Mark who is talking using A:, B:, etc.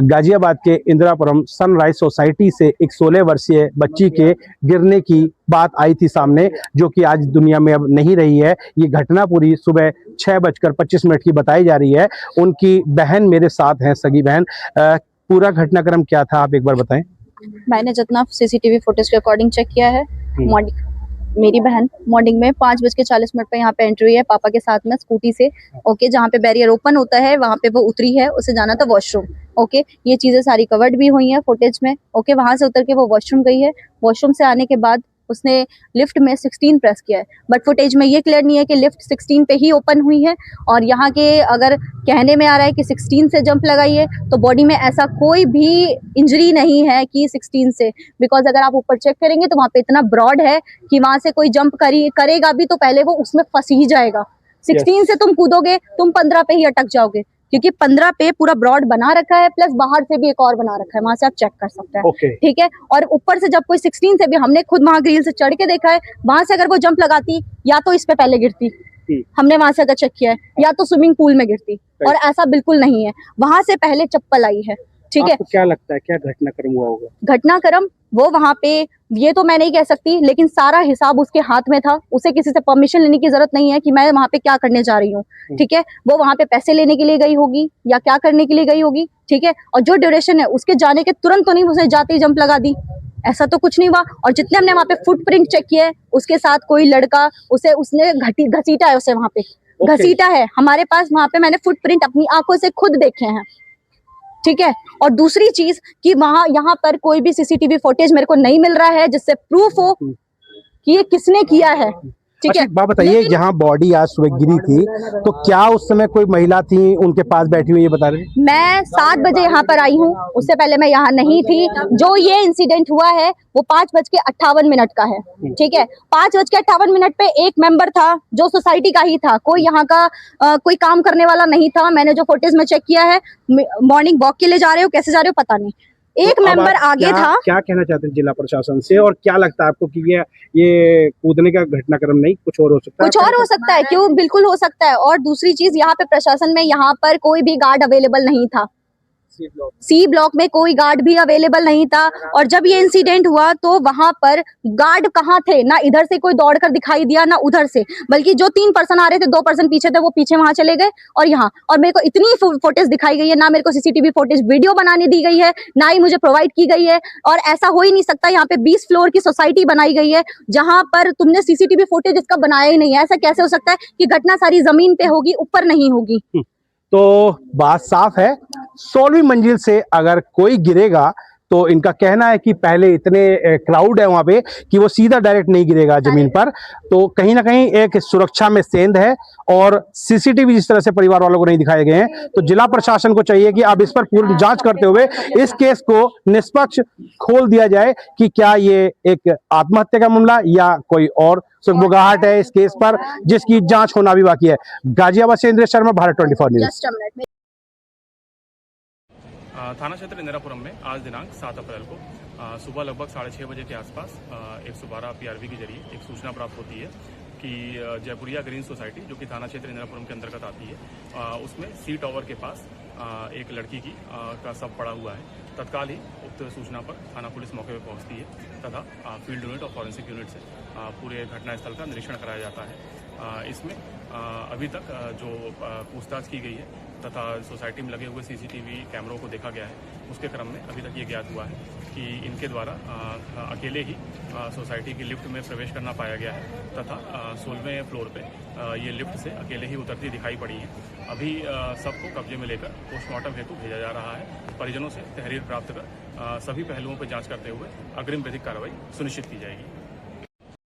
A: गाजियाबाद के Indirapuram sunrise society से एक 16 वर्षीय बच्ची के गिरने की बात आई थी सामने, जो कि आज दुनिया में अब नहीं रही है। ये घटना पूरी सुबह 6:25 की बताई जा रही है। उनकी बहन मेरे साथ हैं, सगी बहन। पूरा घटनाक्रम क्या था, आप एक बार बताएं।
B: मैंने जितना सीसीटीवी फुटेज के अकॉर्डिंग चेक किया है, मेरी बहन मॉर्निंग में 5:40 पे यहाँ पे एंट्री हुई है पापा के साथ में स्कूटी से। ओके, जहाँ पे बैरियर ओपन होता है वहाँ पे वो उतरी है, उसे जाना था वॉशरूम। ओके, ये चीजें सारी कवर्ड भी हुई हैं फुटेज में। ओके, वहां से उतर के वो वॉशरूम गई है। वॉशरूम से आने के बाद उसने लिफ्ट में 16 प्रेस किया है, बट फुटेज में ये क्लियर नहीं है कि लिफ्ट 16 पे ही ओपन हुई है। और यहाँ के अगर कहने में आ रहा है कि 16 से जंप लगाई है, तो बॉडी में ऐसा कोई भी इंजरी नहीं है कि 16 से, बिकॉज अगर आप ऊपर चेक करेंगे तो वहाँ पे इतना ब्रॉड है कि वहां से कोई जंप करेगा भी तो पहले वो उसमें फंस ही जाएगा। 16 से तुम कूदोगे, तुम 15 पे ही अटक जाओगे, क्योंकि 15 पे पूरा ब्रॉड बना रखा है, प्लस बाहर से भी एक और बना रखा है, वहां से आप चेक कर सकते हैं। ठीक है, और ऊपर से जब कोई 16 से भी, हमने खुद वहां ग्रिल से चढ़ के देखा है, वहां से अगर वो जंप लगाती या तो इस पे पहले गिरती, हमने वहां से अगर चेक किया है, या तो स्विमिंग पूल में गिरती, और ऐसा बिल्कुल नहीं है, वहां से पहले चप्पल आई है। ठीक है,
A: क्या लगता है क्या घटनाक्रम हुआ होगा?
B: घटनाक्रम वो वहां पे, ये तो मैं नहीं कह सकती, लेकिन सारा हिसाब उसके हाथ में था। उसे किसी से परमिशन लेने की जरूरत नहीं है कि मैं वहां पे क्या करने जा रही हूँ। ठीक है, वो वहां पे पैसे लेने के लिए गई होगी या क्या करने के लिए गई होगी। ठीक है, और जो ड्यूरेशन है उसके जाने के तुरंत तो नहीं उसने जाते ही जंप लगा दी, ऐसा तो कुछ नहीं हुआ। और जितने हमने वहां पे फुटप्रिंट चेक किए, उसके साथ कोई लड़का उसने घसीटा है, उसे वहां पे घसीटा है। हमारे पास वहां पे मैंने फुटप्रिंट अपनी आंखों से खुद देखे हैं। ठीक है, और दूसरी चीज कि यहाँ पर कोई भी सीसीटीवी फुटेज मेरे को नहीं मिल रहा है जिससे प्रूफ हो कि ये किसने किया है। ठीक है,
A: बात बताइए, जहाँ बॉडी आज सुबह गिरी थी, तो क्या उस समय कोई महिला थी उनके पास बैठी हुई, ये बता रहे?
B: मैं 7 बजे यहाँ पर आई हूँ, उससे पहले मैं यहाँ नहीं थी। जो ये इंसिडेंट हुआ है वो 5:58 का है। ठीक है, 5:58 पे एक मेंबर था जो सोसाइटी का ही था, कोई यहाँ का कोई काम करने वाला नहीं था। मैंने जो फुटेज में चेक किया है, मॉर्निंग वॉक के लिए जा रहे हो, कैसे जा रहे हो पता नहीं, एक मेंबर आगे था।
A: क्या कहना चाहते हैं जिला प्रशासन से, और क्या लगता है आपको कि ये कूदने का घटनाक्रम नहीं, कुछ और हो सकता है?
B: कुछ और हो सकता है, क्यों, बिल्कुल हो सकता है। और दूसरी चीज, यहाँ पे प्रशासन में यहाँ पर कोई भी गार्ड अवेलेबल नहीं था। सी ब्लॉक में कोई गार्ड भी अवेलेबल नहीं था। और जब ये इंसिडेंट हुआ तो वहां पर गार्ड कहाँ थे, ना इधर से कोई दौड़कर दिखाई दिया ना उधर से, बल्कि जो 3 पर्सन आ रहे थे, 2 पर्सन पीछे थे, वो पीछे वहां चले गए। और यहाँ, और मेरे को इतनी फुटेज दिखाई गई है, ना मेरे को सीसीटीवी फुटेज वीडियो बनाने दी गई है, ना ही मुझे प्रोवाइड की गई है। और ऐसा हो ही नहीं सकता, यहाँ पे 20 फ्लोर की सोसाइटी बनाई गई है, जहां पर तुमने सीसीटीवी फुटेज इसका बनाया ही नहीं है। ऐसा कैसे हो सकता है कि घटना सारी जमीन पे होगी, ऊपर नहीं होगी?
A: तो बात साफ है, 16वीं मंजिल से अगर कोई गिरेगा तो इनका कहना है कि पहले इतने क्राउड है वहां पे कि वो सीधा डायरेक्ट नहीं गिरेगा जमीन पर। तो कहीं ना कहीं एक सुरक्षा में सेंध है, और सीसीटीवी जिस तरह से परिवार वालों को नहीं दिखाए गए हैं, तो जिला प्रशासन को चाहिए कि अब इस पर पूर्ण जांच करते हुए इस केस को निष्पक्ष खोल दिया जाए कि क्या ये एक आत्महत्या का मामला या कोई और सुगबुगाहट है इस केस पर, जिसकी जांच होना भी बाकी है। गाजियाबाद से इंद्रेश शर्मा, भारत 24 न्यूज।
C: थाना क्षेत्र इंदिरापुरम में आज दिनांक 7 अप्रैल को सुबह लगभग 6:30 बजे के आसपास 112 PRV के जरिए एक सूचना प्राप्त होती है कि जयपुरिया ग्रीन सोसाइटी, जो कि थाना क्षेत्र इंदिरापुरम के अंतर्गत आती है, उसमें सी टावर के पास एक लड़की का शव पड़ा हुआ है। तत्काल ही उक्त सूचना पर थाना पुलिस मौके पर पहुंचती है तथा फील्ड यूनिट और फॉरेंसिक यूनिट से पूरे घटनास्थल का निरीक्षण कराया जाता है। इसमें अभी तक जो पूछताछ की गई है तथा सोसाइटी में लगे हुए सीसीटीवी कैमरों को देखा गया है, उसके क्रम में अभी तक ये ज्ञात हुआ है कि इनके द्वारा अकेले ही सोसाइटी की लिफ्ट में प्रवेश करना पाया गया है तथा 16वें फ्लोर पे ये लिफ्ट से अकेले ही उतरती दिखाई पड़ी है। अभी सबको कब्जे में लेकर पोस्टमार्टम हेतु भेजा जा रहा है। परिजनों से तहरीर प्राप्त कर सभी पहलुओं पर जांच करते हुए अग्रिम विधिक कार्रवाई सुनिश्चित की जाएगी।